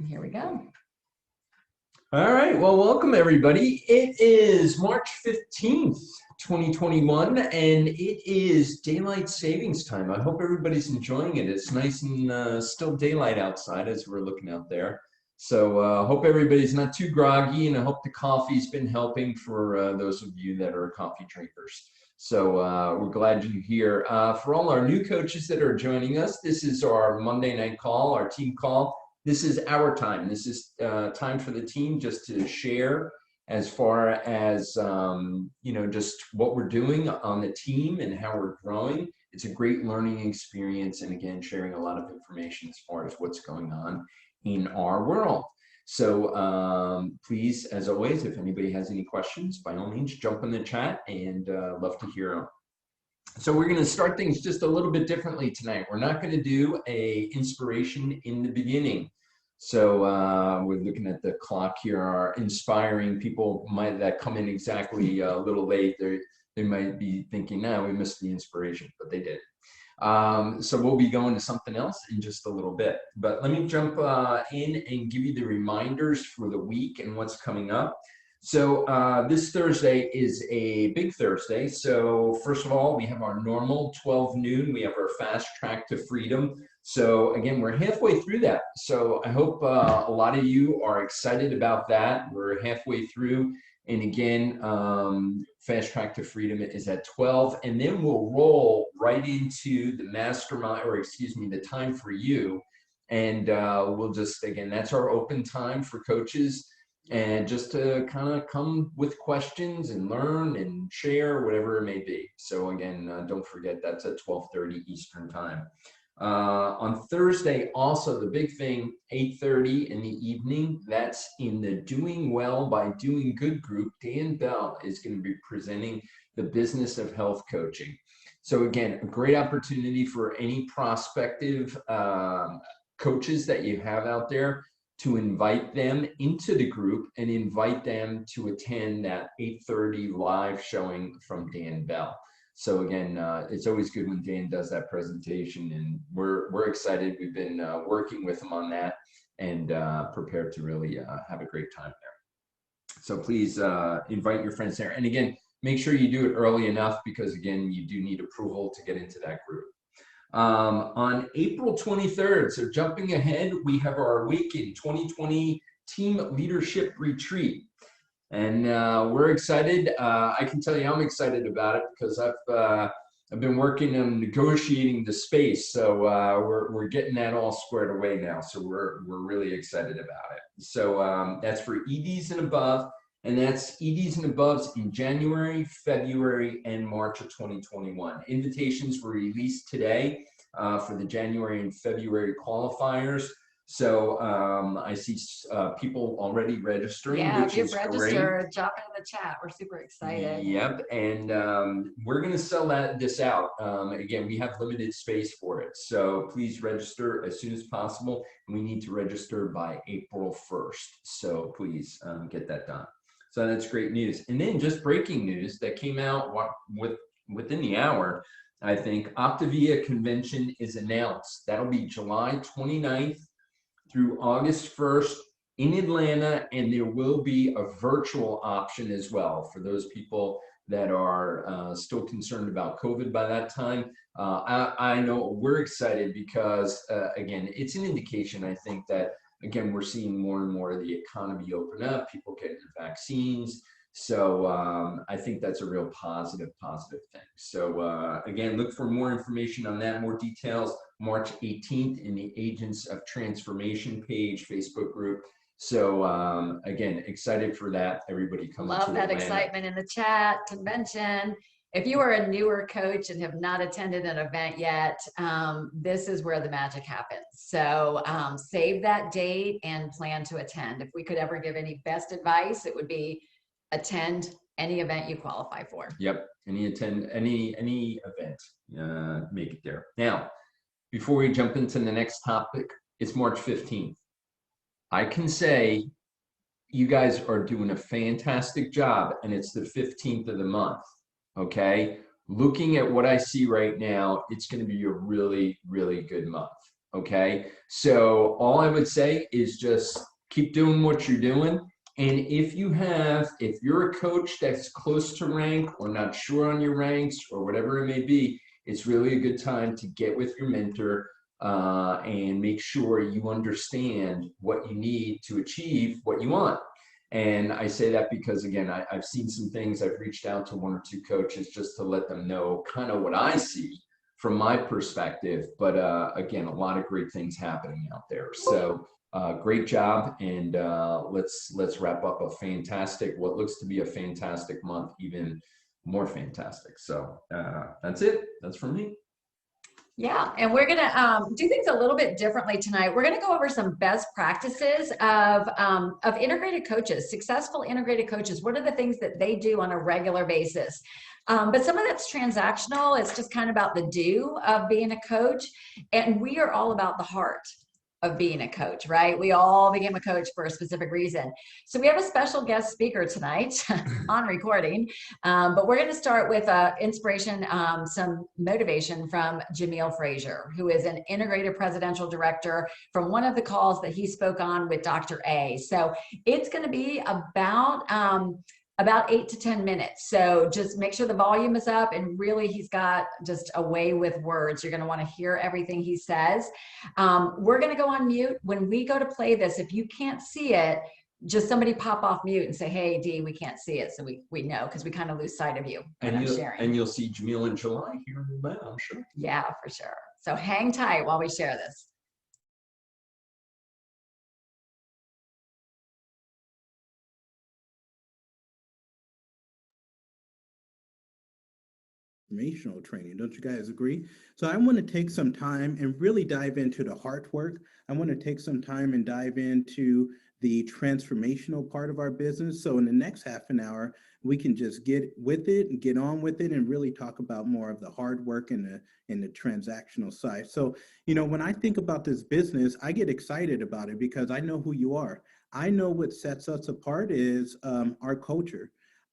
Here we go. All right, well, welcome everybody. It is March 15th, 2021, and it is daylight savings time. I hope everybody's enjoying it. It's nice and still daylight outside as we're looking out there. So hope everybody's not too groggy, and I hope the coffee's been helping for those of you that are coffee drinkers. So we're glad you're here. For all our new coaches that are joining us, this is our Monday night call, our team call. This is our time. This is time for the team just to share as far as, just what we're doing on the team and how we're growing. It's a great learning experience. And again, sharing a lot of information as far as what's going on in our world. So please, as always, if anybody has any questions, by all means, jump in the chat and love to hear them. So we're going to start things just a little bit differently tonight. We're not going to do a inspiration in the beginning. So we're looking at the clock here. Our inspiring people that come in exactly a little late, they might be thinking, no, we missed the inspiration, but they did. So we'll be going to something else in just a little bit. But let me jump in and give you the reminders for the week and what's coming up. So this Thursday is a big Thursday. So first of all, we have our normal 12 noon. We have our fast track to freedom. So again, we're halfway through that. So I hope a lot of you are excited about that. We're halfway through. And again, fast track to freedom is at 12. And then we'll roll right into the mastermind, or excuse me, the time for you. And we'll just, again, that's our open time for coaches. And just to kind of come with questions and learn and share whatever it may be. So again, don't forget that's at 12:30 Eastern time. On Thursday, also the big thing, 8:30 in the evening, that's in the Doing Well by Doing Good group. Dan Bell is going to be presenting the business of health coaching. So again, a great opportunity for any prospective coaches that you have out there to invite them into the group and invite them to attend that 8:30 live showing from Dan Bell. So again, it's always good when Dan does that presentation, and we're excited. We've been working with him on that and prepared to really have a great time there. So please invite your friends there. And again, make sure you do it early enough because again, you do need approval to get into that group. On April 23rd, so jumping ahead, we have our Awaken 2020 Team Leadership Retreat. And we're excited. I can tell you I'm excited about it because I've been working on negotiating the space. So we're getting that all squared away now. So we're really excited about it. So that's for EDs and above. And that's EDs and aboves in January, February, and March of 2021. Invitations were released today for the January and February qualifiers. So I see people already registering, which is great. Yeah, if you've registered, drop in the chat. We're super excited. Yep, and we're going to sell this out. Again, we have limited space for it. So please register as soon as possible. We need to register by April 1st. So please get that done. So that's great news. And then just breaking news that came out within the hour, I think, Optavia Convention is announced. That'll be July 29th through August 1st in Atlanta, and there will be a virtual option as well for those people that are still concerned about COVID by that time. I know we're excited because, again, it's an indication, I think, that again, we're seeing more and more of the economy open up, people getting vaccines. So I think that's a real positive thing. So again, look for more information on that, more details, March 18th in the Agents of Transformation page, Facebook group. So again, excited for that. Everybody come to Atlanta. Love that excitement in the chat, convention. If you are a newer coach and have not attended an event yet, this is where the magic happens. So save that date and plan to attend. If we could ever give any best advice, it would be attend any event you qualify for. Yep, any event, make it there. Now, before we jump into the next topic, it's March 15th. I can say you guys are doing a fantastic job, and it's the 15th of the month. Okay, looking at what I see right now, it's going to be a really, really good month. Okay. So all I would say is just keep doing what you're doing. And if you're a coach that's close to rank or not sure on your ranks or whatever it may be, it's really a good time to get with your mentor and make sure you understand what you need to achieve what you want. And I say that because, again, I've seen some things. I've reached out to one or two coaches just to let them know kind of what I see from my perspective. But again, a lot of great things happening out there. So great job, and let's wrap up what looks to be a fantastic month, even more fantastic. So that's it. That's from me. Yeah, and we're gonna do things a little bit differently tonight. We're gonna go over some best practices of integrated coaches, successful integrated coaches. What are the things that they do on a regular basis? But some of that's transactional. It's just kind of about the do of being a coach, and we are all about the heart of being a coach, right? We all became a coach for a specific reason. So we have a special guest speaker tonight on recording, but we're going to start with inspiration, some motivation from Jamil Frazier, who is an integrated presidential director from one of the calls that he spoke on with Dr. A. So it's going to be about 8 to 10 minutes. So just make sure the volume is up, and really he's got just a way with words. You're going to want to hear everything he says. We're going to go on mute. When we go to play this, if you can't see it, just somebody pop off mute and say, hey, Dee, we can't see it. So we know, because we kind of lose sight of you when I'm sharing. And you'll see Jamil in July here in Atlanta, I'm sure. Yeah, for sure. So hang tight while we share this. Transformational training. Don't you guys agree? So I want to take some time and really dive into the heart work. I want to take some time and dive into the transformational part of our business. So in the next half an hour, we can just get with it and get on with it and really talk about more of the hard work and the transactional side. So, when I think about this business, I get excited about it because I know who you are. I know what sets us apart is our culture.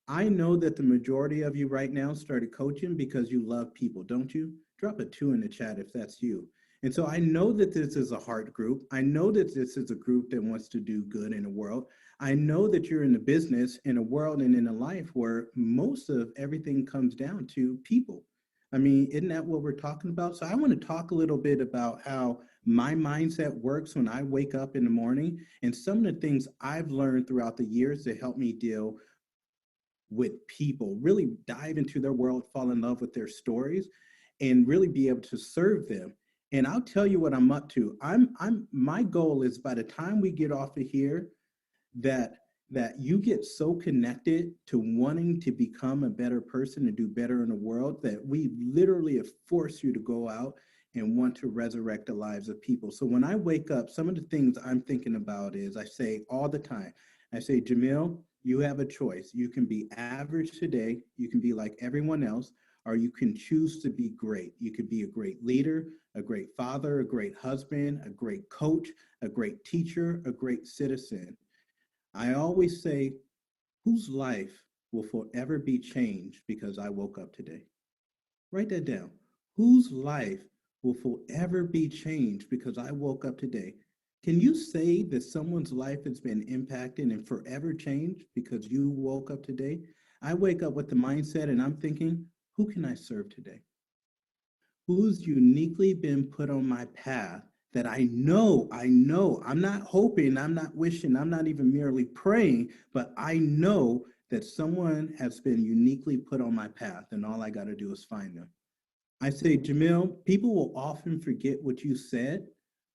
I know that the majority of you right now started coaching because you love people, don't you? Drop a 2 in the chat if that's you. And so I know that this is a heart group. I know that this is a group that wants to do good in the world. I know that you're in a business, in a world, and in a life where most of everything comes down to people. I mean, isn't that what we're talking about? So I want to talk a little bit about how my mindset works when I wake up in the morning and some of the things I've learned throughout the years to help me deal with people, really dive into their world, fall in love with their stories, and really be able to serve them. And I'll tell you what I'm up to. My goal is by the time we get off of here, that you get so connected to wanting to become a better person and do better in the world that we literally have forced you to go out and want to resurrect the lives of people. So when I wake up, some of the things I'm thinking about is I say all the time, I say, Jamil, you have a choice. You can be average today. You can be like everyone else, or you can choose to be great. You could be a great leader, a great father, a great husband, a great coach, a great teacher, a great citizen. I always say, whose life will forever be changed because I woke up today? Write that down. Whose life will forever be changed because I woke up today? Can you say that someone's life has been impacted and forever changed because you woke up today? I wake up with the mindset and I'm thinking, who can I serve today? Who's uniquely been put on my path that I know, I'm not hoping, I'm not wishing, I'm not even merely praying, but I know that someone has been uniquely put on my path and all I got to do is find them. I say, Jamil, people will often forget what you said,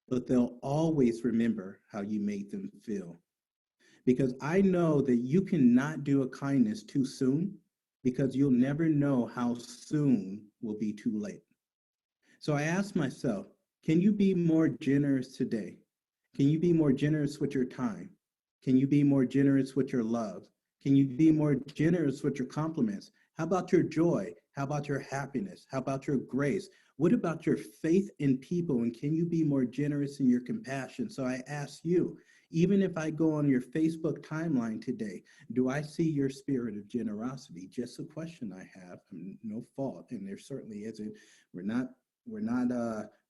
but they'll always remember how you made them feel. Because I know that you cannot do a kindness too soon because you'll never know how soon will be too late. So I asked myself, can you be more generous today? Can you be more generous with your time? Can you be more generous with your love? Can you be more generous with your compliments? How about your joy? How about your happiness? How about your grace? What about your faith in people? And can you be more generous in your compassion? So I ask you, even if I go on your Facebook timeline today, do I see your spirit of generosity? Just a question I have, no fault, and there certainly isn't. We're not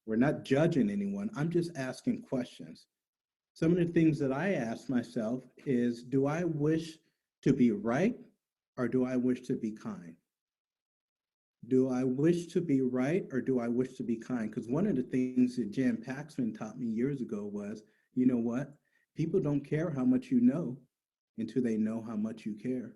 We're not judging anyone. I'm just asking questions. Some of the things that I ask myself is, do I wish to be right or do I wish to be kind? Do I wish to be right or do I wish to be kind? Because one of the things that Jan Paxman taught me years ago was, you know what? People don't care how much you know until they know how much you care.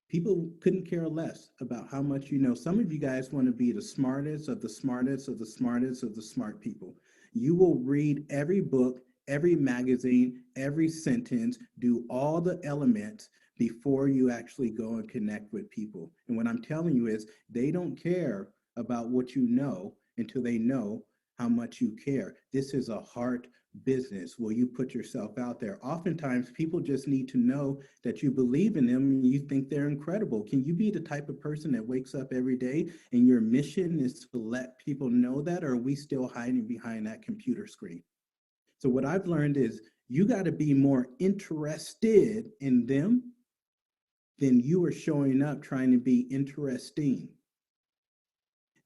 People couldn't care less about how much you know. Some of you guys want to be the smartest of the smartest of the smartest of the smart people. You will read every book, every magazine, every sentence, do all the elements before you actually go and connect with people. And what I'm telling you is they don't care about what you know until they know how much you care. This is a heart business. Will you put yourself out there? Oftentimes, people just need to know that you believe in them and you think they're incredible. Can you be the type of person that wakes up every day and your mission is to let people know that, or are we still hiding behind that computer screen? So what I've learned is you got to be more interested in them than you are showing up trying to be interesting.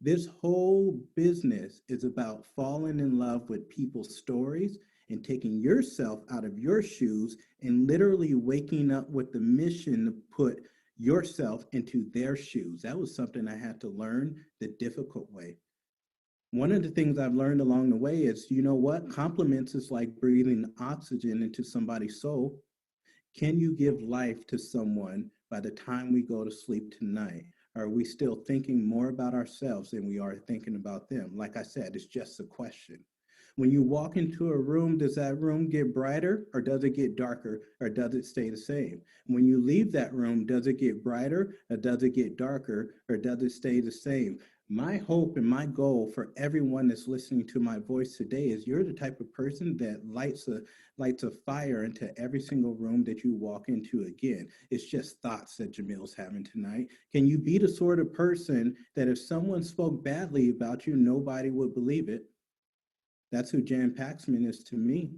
This whole business is about falling in love with people's stories and taking yourself out of your shoes and literally waking up with the mission to put yourself into their shoes. That was something I had to learn the difficult way. One of the things I've learned along the way is, you know what? Compliments is like breathing oxygen into somebody's soul. Can you give life to someone by the time we go to sleep tonight? Are we still thinking more about ourselves than we are thinking about them? Like I said, it's just a question. When you walk into a room, does that room get brighter or does it get darker or does it stay the same? When you leave that room, does it get brighter or does it get darker or does it stay the same? My hope and my goal for everyone that's listening to my voice today is you're the type of person that lights a fire into every single room that you walk into. Again, it's just thoughts that Jamil's having tonight. Can you be the sort of person that if someone spoke badly about you, nobody would believe it? That's who Jan Paxman is to me.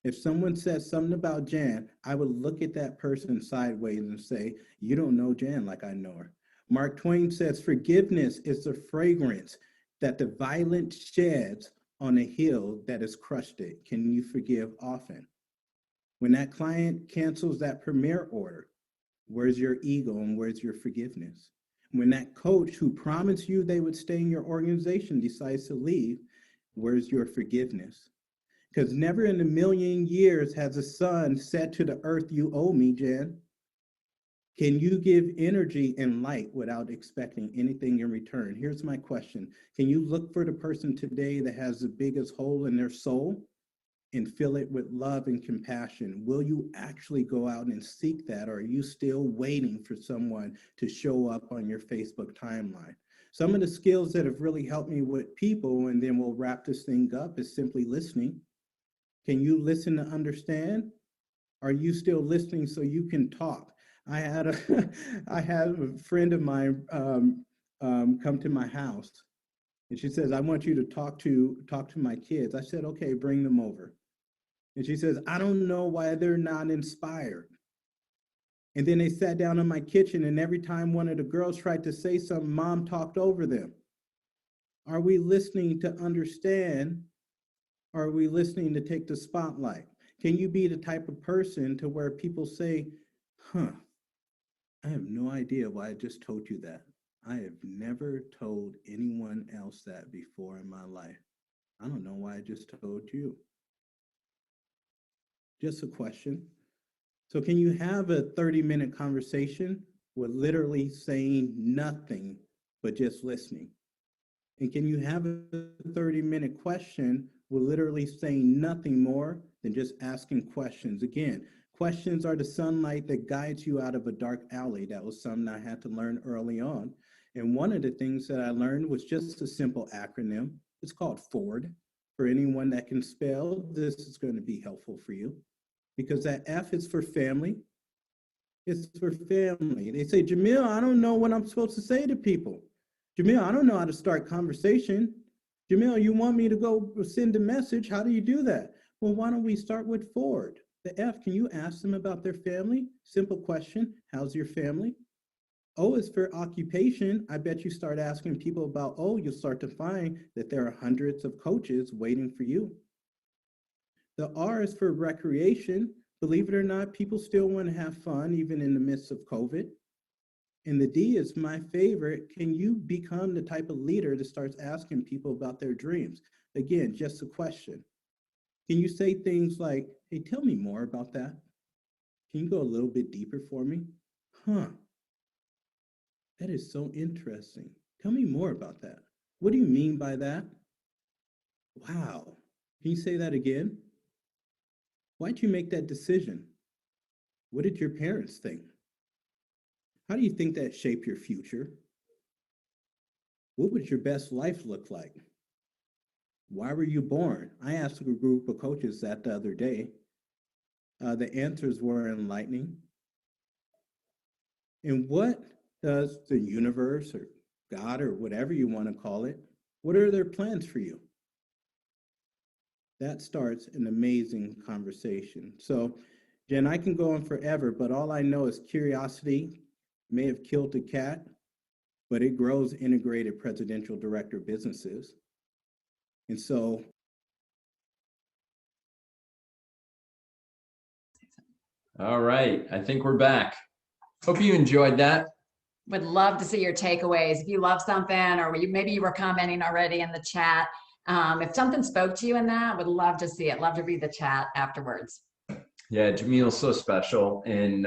If someone says something about Jan, I would look at that person sideways and say, you don't know Jan like I know her. Mark Twain says, forgiveness is the fragrance that the violent sheds on a hill that has crushed it. Can you forgive often? When that client cancels that premier order, where's your ego and where's your forgiveness? When that coach who promised you they would stay in your organization decides to leave, where's your forgiveness? Because never in a million years has the sun said to the earth, you owe me, Jan. Can you give energy and light without expecting anything in return? Here's my question. Can you look for the person today that has the biggest hole in their soul and fill it with love and compassion? Will you actually go out and seek that, or are you still waiting for someone to show up on your Facebook timeline? Some of the skills that have really helped me with people, and then we'll wrap this thing up, is simply listening. Can you listen to understand? Are you still listening so you can talk? I had a I had a friend of mine come to my house, and she says, "I want you to talk to my kids." I said, "Okay, bring them over." And she says, "I don't know why they're not inspired." And then they sat down in my kitchen, and every time one of the girls tried to say something, Mom talked over them. Are we listening to understand? Or are we listening to take the spotlight? Can you be the type of person to where people say, huh, I have no idea why I just told you that. I have never told anyone else that before in my life. I don't know why I just told you. Just a question. So can you have a 30-minute conversation with literally saying nothing but just listening? And can you have a 30-minute question with literally saying nothing more than just asking questions? Again, questions are the sunlight that guides you out of a dark alley. That was something I had to learn early on. And one of the things that I learned was just a simple acronym. It's called FORD. For anyone that can spell, this is going to be helpful for you, because that F is for family. It's for family. They say, Jamil, I don't know what I'm supposed to say to people. Jamil, I don't know how to start conversation. Jamil, you want me to go send a message? How do you do that? Well, why don't we start with Ford? The F, can you ask them about their family? Simple question, how's your family? O is for occupation. I bet you start asking people about O, you'll start to find that there are hundreds of coaches waiting for you. The R is for recreation. Believe it or not, people still want to have fun even in the midst of COVID. And the D is my favorite. Can you become the type of leader that starts asking people about their dreams? Again, just a question. Can you say things like, hey, tell me more about that? Can you go a little bit deeper for me? Huh, that is so interesting. Tell me more about that. What do you mean by that? Wow. Can you say that again? Why'd you make that decision? What did your parents think? How do you think that shaped your future? What would your best life look like? Why were you born? I asked a group of coaches that the other day. The answers were enlightening. And what does the universe or God or whatever you want to call it, what are their plans for you? That starts an amazing conversation. So, Jen, I can go on forever, but all I know is curiosity may have killed the cat, but it grows integrated presidential director businesses. And so, All right, I think we're back. Hope you enjoyed that. Would love to see your takeaways. If you love something, or maybe you were commenting already in the chat. If something spoke to you in that, would love to see it. Love to read the chat afterwards. Yeah, Jamil's so special, and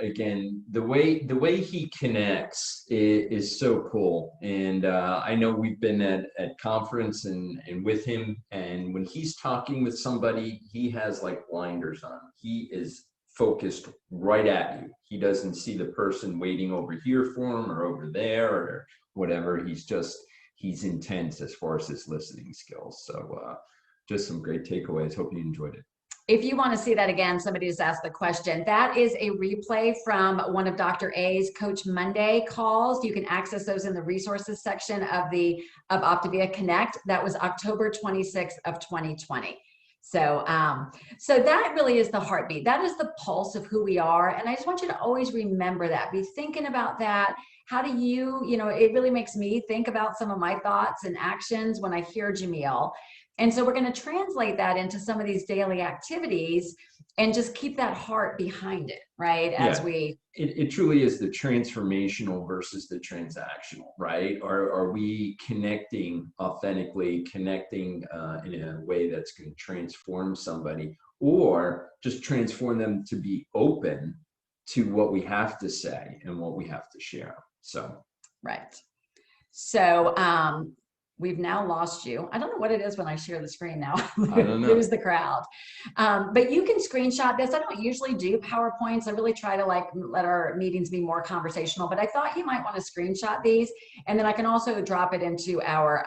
again, the way he connects is so cool. And I know we've been at conference and with him, and when he's talking with somebody, he has like blinders on. He is focused right at you. He doesn't see the person waiting over here for him or over there or whatever. He's intense as far as his listening skills. So just some great takeaways. Hope you enjoyed it. If you want to see that again, somebody just asked the question. That is a replay from one of Dr. A's Coach Monday calls. You can access those in the resources section of Optavia Connect. That was October 26th of 2020. So that really is the heartbeat. That is the pulse of who we are. And I just want you to always remember that. Be thinking about that. How do you, it really makes me think about some of my thoughts and actions when I hear Jamil. And so we're going to translate that into some of these daily activities and just keep that heart behind it, right? As it truly is the transformational versus the transactional, right? Are we connecting authentically, connecting in a way that's going to transform somebody, or just transform them to be open to what we have to say and what we have to share? So, right. So, we've now lost you. I don't know what it is when I share the screen now. I don't know. Lose the crowd. But you can screenshot this. I don't usually do PowerPoints. I really try to let our meetings be more conversational, but I thought you might want to screenshot these, and then I can also drop it into our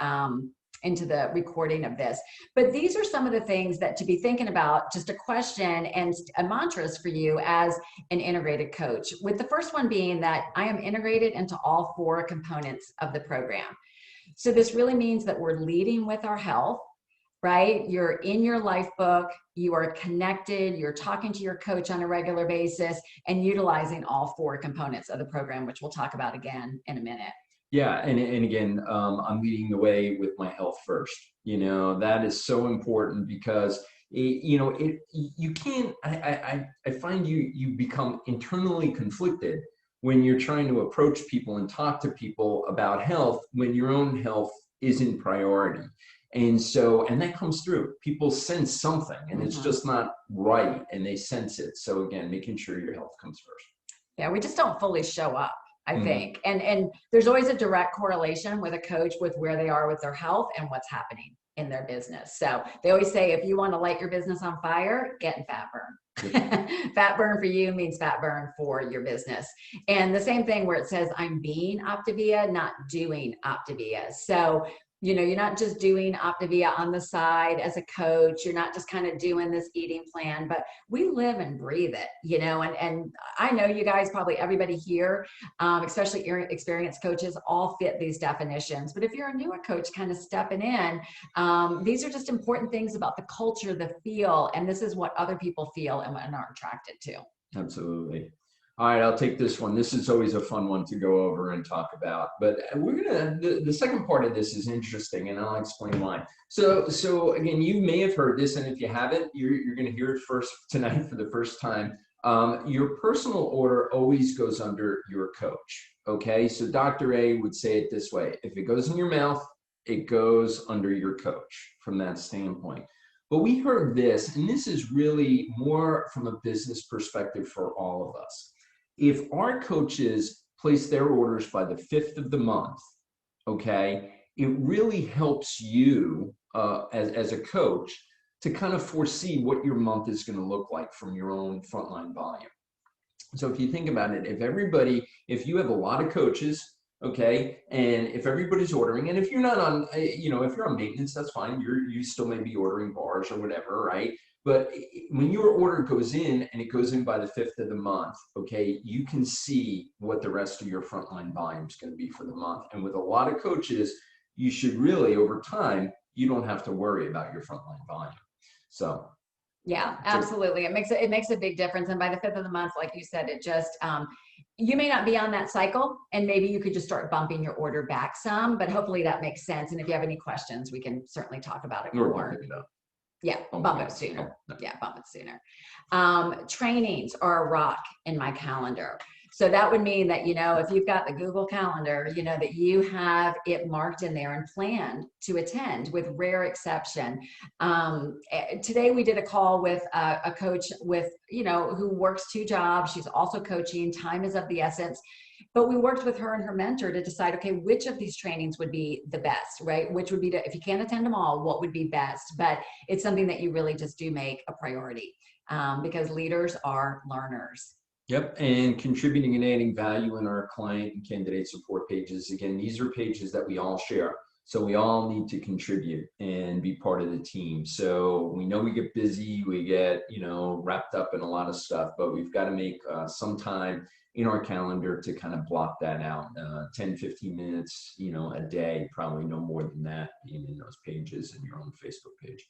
into the recording of this. But these are some of the things that to be thinking about, just a question and a mantras for you as an integrated coach. With the first one being that I am integrated into all 4 components of the program. So this really means that we're leading with our health, right? You're in your life book, you are connected, you're talking to your coach on a regular basis, and utilizing all 4 components of the program, which we'll talk about again in a minute. Yeah, and again, I'm leading the way with my health first. That is so important because you can't. I find you become internally conflicted when you're trying to approach people and talk to people about health when your own health isn't priority. And that comes through. People sense something and it's just not right, and they sense it. So again, making sure your health comes first. Yeah, we just don't fully show up, I think. And there's always a direct correlation with a coach with where they are with their health and what's happening in their business. So they always say, if you want to light your business on fire, get in fat burn. Fat burn for you means fat burn for your business. And the same thing where it says I'm being Optavia, not doing Optavia. So you're not just doing Optavia on the side as a coach. You're not just kind of doing this eating plan, but we live and breathe it, and I know you guys, probably everybody here, especially experienced coaches, all fit these definitions. But if you're a newer coach kind of stepping in, these are just important things about the culture, the feel, and this is what other people feel and are attracted to. Absolutely. All right, I'll take this one. This is always a fun one to go over and talk about. But the second part of this is interesting, and I'll explain why. So again, you may have heard this, and if you haven't, you're gonna hear it first tonight for the first time. Your personal order always goes under your coach, okay? So Dr. A would say it this way: if it goes in your mouth, it goes under your coach from that standpoint. But we heard this, and this is really more from a business perspective for all of us. If our coaches place their orders by the 5th of the month, okay, it really helps you as a coach to kind of foresee what your month is going to look like from your own frontline volume. So if you think about it, if you have a lot of coaches, okay, and if everybody's ordering, and if you're not on, if you're on maintenance, that's fine. You still may be ordering bars or whatever, right? But when your order goes in and it goes in by the 5th of the month, okay, you can see what the rest of your frontline volume is going to be for the month. And with a lot of coaches, you should really, over time, you don't have to worry about your frontline volume. So. Yeah, absolutely. It makes a big difference. And by the 5th of the month, like you said, it just, you may not be on that cycle, and maybe you could just start bumping your order back some, but hopefully that makes sense. And if you have any questions, we can certainly talk about it more. Yeah, bump it sooner. Yeah, bump it sooner. Trainings are a rock in my calendar. So that would mean that, if you've got the Google Calendar, that you have it marked in there and planned to attend with rare exception. Today we did a call with a coach who works 2 jobs. She's also coaching. Time is of the essence. But we worked with her and her mentor to decide, okay, which of these trainings would be the best, right? Which would be, if you can't attend them all, what would be best? But it's something that you really just do make a priority because leaders are learners. Yep, and contributing and adding value in our client and candidate support pages. Again, these are pages that we all share. So we all need to contribute and be part of the team. So we know we get busy, we get, wrapped up in a lot of stuff, but we've got to make some time in our calendar to kind of block that out, 10, 15 minutes, a day, probably no more than that, in those pages in your own Facebook page.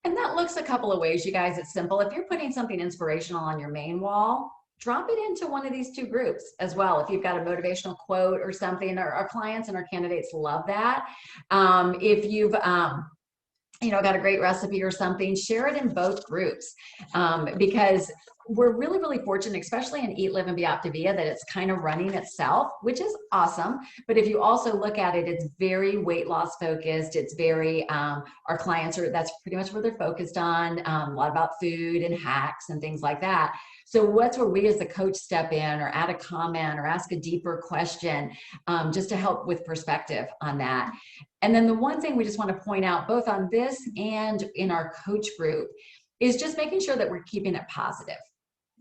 And that looks a couple of ways, you guys. It's simple. If you're putting something inspirational on your main wall, drop it into one of these 2 groups as well. If you've got a motivational quote or something, our clients and our candidates love that. If you've got a great recipe or something, share it in both groups because we're really, really fortunate, especially in Eat, Live, and Be Optavia, that it's kind of running itself, which is awesome. But if you also look at it, it's very weight loss focused. It's very, our clients that's pretty much what they're focused on, a lot about food and hacks and things like that. So that's where we as the coach step in or add a comment or ask a deeper question just to help with perspective on that. And then the one thing we just want to point out both on this and in our coach group is just making sure that we're keeping it positive.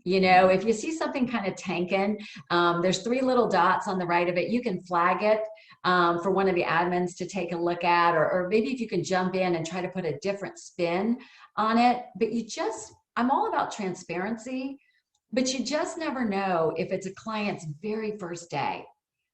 If you see something kind of tanking, there's 3 little dots on the right of it. You can flag it for one of the admins to take a look at, or maybe if you can jump in and try to put a different spin on it. But I'm all about transparency, but you just never know if it's a client's very first day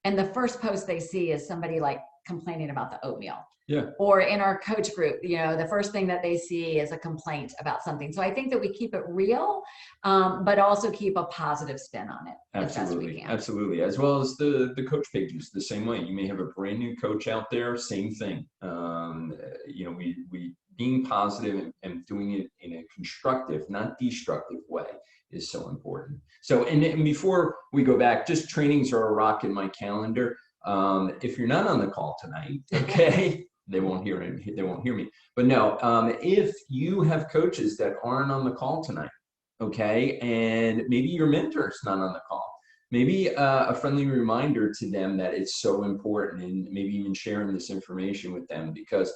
and the first post they see is somebody like complaining about the oatmeal. Yeah. Or in our coach group, the first thing that they see is a complaint about something. So I think that we keep it real, but also keep a positive spin on it. Absolutely, as best we can. Absolutely. As well as the coach pages, the same way. You may have a brand new coach out there, same thing. We being positive and doing it in a constructive, not destructive way is so important. So, and before we go back, just trainings are a rock in my calendar. If you're not on the call tonight, okay. They won't hear me. But no, if you have coaches that aren't on the call tonight, okay, and maybe your mentor's not on the call, maybe a friendly reminder to them that it's so important, and maybe even sharing this information with them because,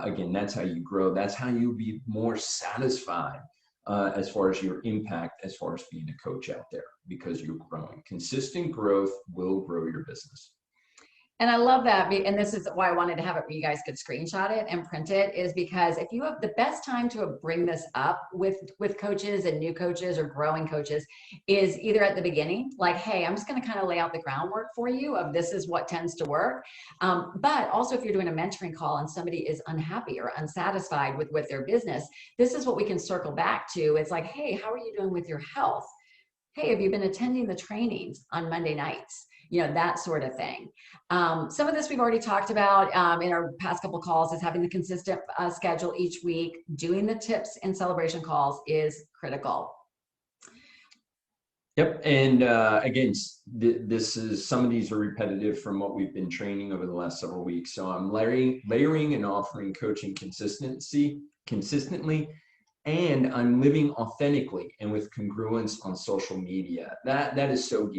again, that's how you grow. That's how you be more satisfied as far as your impact, as far as being a coach out there, because you're growing. Consistent growth will grow your business. And I love that. And this is why I wanted to have it where you guys could screenshot it and print it, is because if you have the best time to bring this up with coaches and new coaches or growing coaches is either at the beginning, like, hey, I'm just going to kind of lay out the groundwork for you of this is what tends to work. But also if you're doing a mentoring call and somebody is unhappy or unsatisfied with their business, this is what we can circle back to. It's like, hey, how are you doing with your health? Hey, have you been attending the trainings on Monday nights? That sort of thing. Some of this we've already talked about in our past couple calls is having the consistent schedule each week. Doing the tips and celebration calls is critical. Yep, and again, this is, some of these are repetitive from what we've been training over the last several weeks. So I'm layering and offering coaching consistently, and I'm living authentically and with congruence on social media. That is so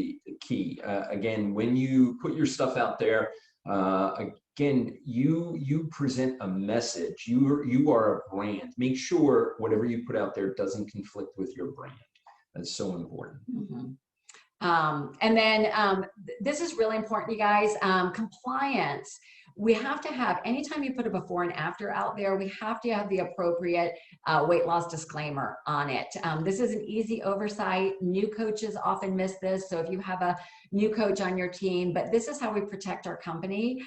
key. Again, when you put your stuff out there, again, you present a message. You are a brand. Make sure whatever you put out there doesn't conflict with your brand. That's so important. Mm-hmm. And then this is really important, you guys, compliance. We have to have, anytime you put a before and after out there, we have to have the appropriate weight loss disclaimer on it. This is an easy oversight. New coaches often miss this. So if you have a new coach on your team, but this is how we protect our company,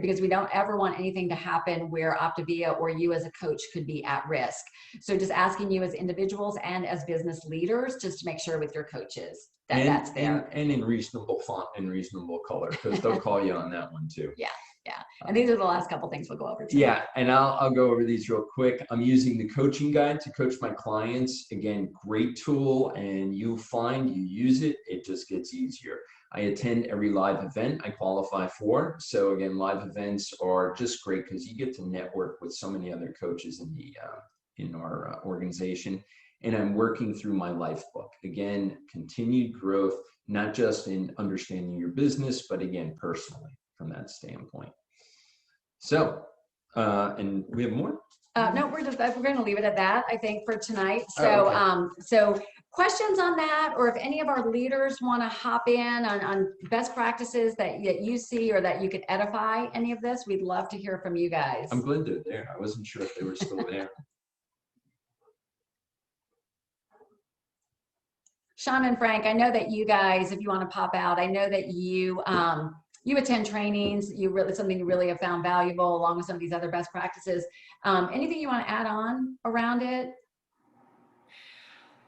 because we don't ever want anything to happen where Optavia or you as a coach could be at risk. So just asking you as individuals and as business leaders, just to make sure with your coaches that that's there. And in reasonable font and reasonable color, because they'll call you on that one too. Yeah. And these are the last couple things we'll go over today. Yeah, and I'll go over these real quick. I'm using the coaching guide to coach my clients. Again, great tool, and you use it, it just gets easier. I attend every live event I qualify for. So again, live events are just great because you get to network with so many other coaches in our organization. And I'm working through my life book. Again, continued growth, not just in understanding your business, but again, personally from that standpoint. So, and we have more? No, we're going to leave it at that, I think, for tonight. So, okay. So questions on that, or if any of our leaders want to hop in on best practices that you see or that you could edify any of this, we'd love to hear from you guys. I'm glad they're there. I wasn't sure if they were still there. Sean and Frank, I know that you guys, if you want to pop out, I know that you attend trainings. Something you really have found valuable, along with some of these other best practices. Anything you want to add on around it?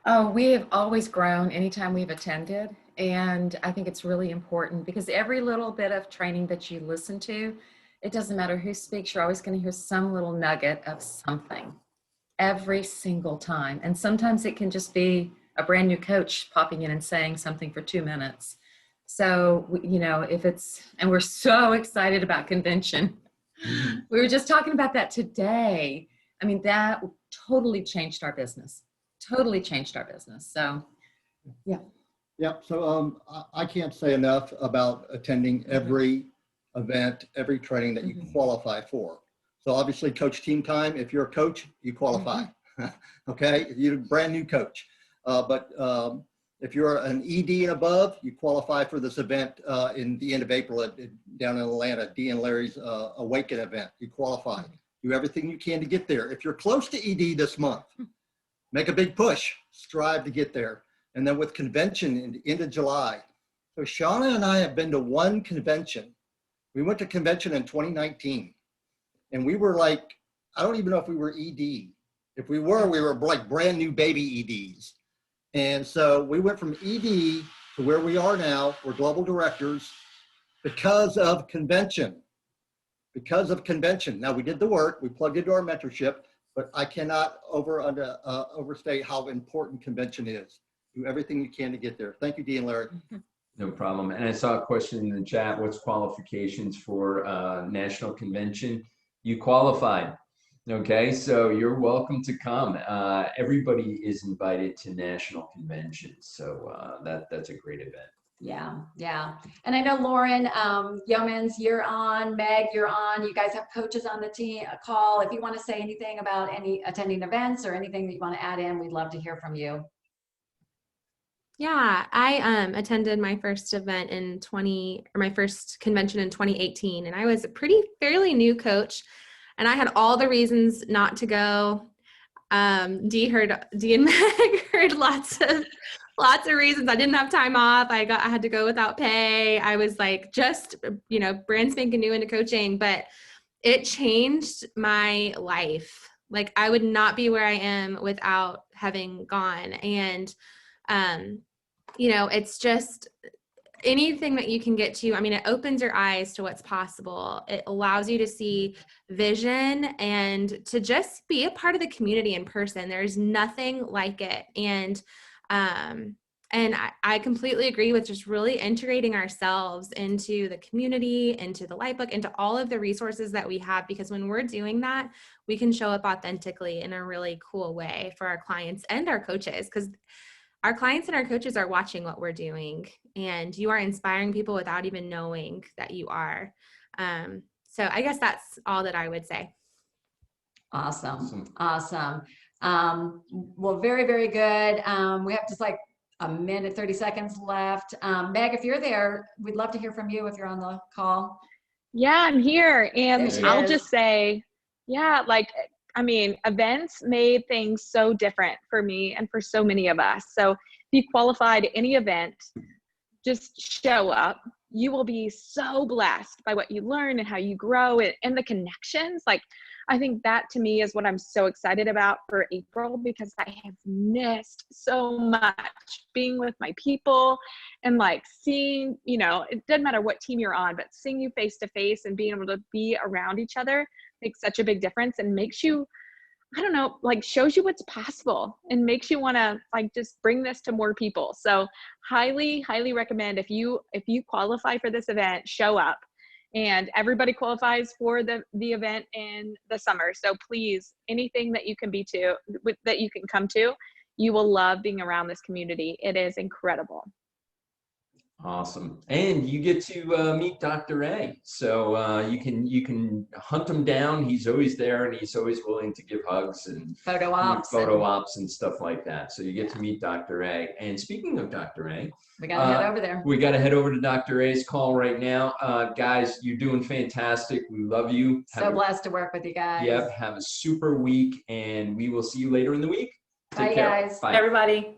Oh, we have always grown anytime we've attended. And I think it's really important because every little bit of training that you listen to, it doesn't matter who speaks, you're always going to hear some little nugget of something every single time. And sometimes it can just be a brand new coach popping in and saying something for 2 minutes. So, and we're so excited about convention. We were just talking about that today. I mean, that totally changed our business. So, yeah. Yep. So I can't say enough about attending every event, every training that you qualify for. So obviously coach team time, if you're a coach, you qualify. Okay. You're a brand new coach. But if you're an ED and above, you qualify for this event in the end of April down in Atlanta, Dee and Larry's Awaken event. You qualify. Do everything you can to get there. If you're close to ED this month, make a big push. Strive to get there. And then with convention in the end of July. So Shauna and I have been to one convention. We went to convention in 2019. And we were like, I don't even know if we were ED. If we were like brand new baby EDs. And so we went from ED to where we are now. We're global directors because of convention. Now we did the work, we plugged into our mentorship, but I cannot overstate how important convention is. Do everything you can to get there. Thank you, Dee and Larry. No problem. And I saw a question in the chat, what's qualifications for national convention? You qualified. Okay, so you're welcome to come. Everybody is invited to national conventions, so that's a great event. Yeah. And I know Lauren Yeomans, you're on. Meg, you're on. You guys have coaches on the team. A call. If you want to say anything about any attending events or anything that you want to add in, we'd love to hear from you. Yeah, I attended my first event my first convention in 2018, and I was a fairly new coach. And I had all the reasons not to go. Dee and Meg heard lots of reasons. I didn't have time off. I had to go without pay. I was like just, brand spanking new into coaching, but it changed my life. Like I would not be where I am without having gone. And you know, it's just anything that you can get to. I mean, it opens your eyes to what's possible. It allows you to see vision and to just be a part of the community in person. There's nothing like it. And I completely agree with just really integrating ourselves into the community, into the Lightbook, into all of the resources that we have, because when we're doing that, we can show up authentically in a really cool way for our clients and our coaches, because our clients and our coaches are watching what we're doing, and you are inspiring people without even knowing that you are. So I guess that's all that I would say. Awesome. Well, very, very good. We have just like a minute, 30 seconds left. Meg, if you're there, we'd love to hear from you if you're on the call. Yeah, I'm here. And There she I'll is. just say, yeah, like, I mean, events made things so different for me and for so many of us. So if you qualify to any event, just show up. You will be so blessed by what you learn and how you grow and the connections. Like, I think that to me is what I'm so excited about for April, because I have missed so much being with my people and like seeing, you know, it doesn't matter what team you're on, but seeing you face to face and being able to be around each other makes such a big difference and makes you, I don't know, like shows you what's possible and makes you want to like just bring this to more people. So highly, highly recommend if you qualify for this event, show up. And everybody qualifies for the event in the summer. So please, anything that you can that you can come to, you will love being around this community. It is incredible. Awesome. And you get to meet Dr. A. So you can hunt him down. He's always there, and he's always willing to give hugs and Photo ops. ops and stuff like that. So you get to meet Dr. A. And speaking of Dr. A, We got to head over there. we got to head over to Dr. A's call right now. Guys, you're doing fantastic. We love you. So blessed to work with you guys. Yep. Have a super week, and we will see you later in the week. Bye, Take care. guys. Bye. Everybody.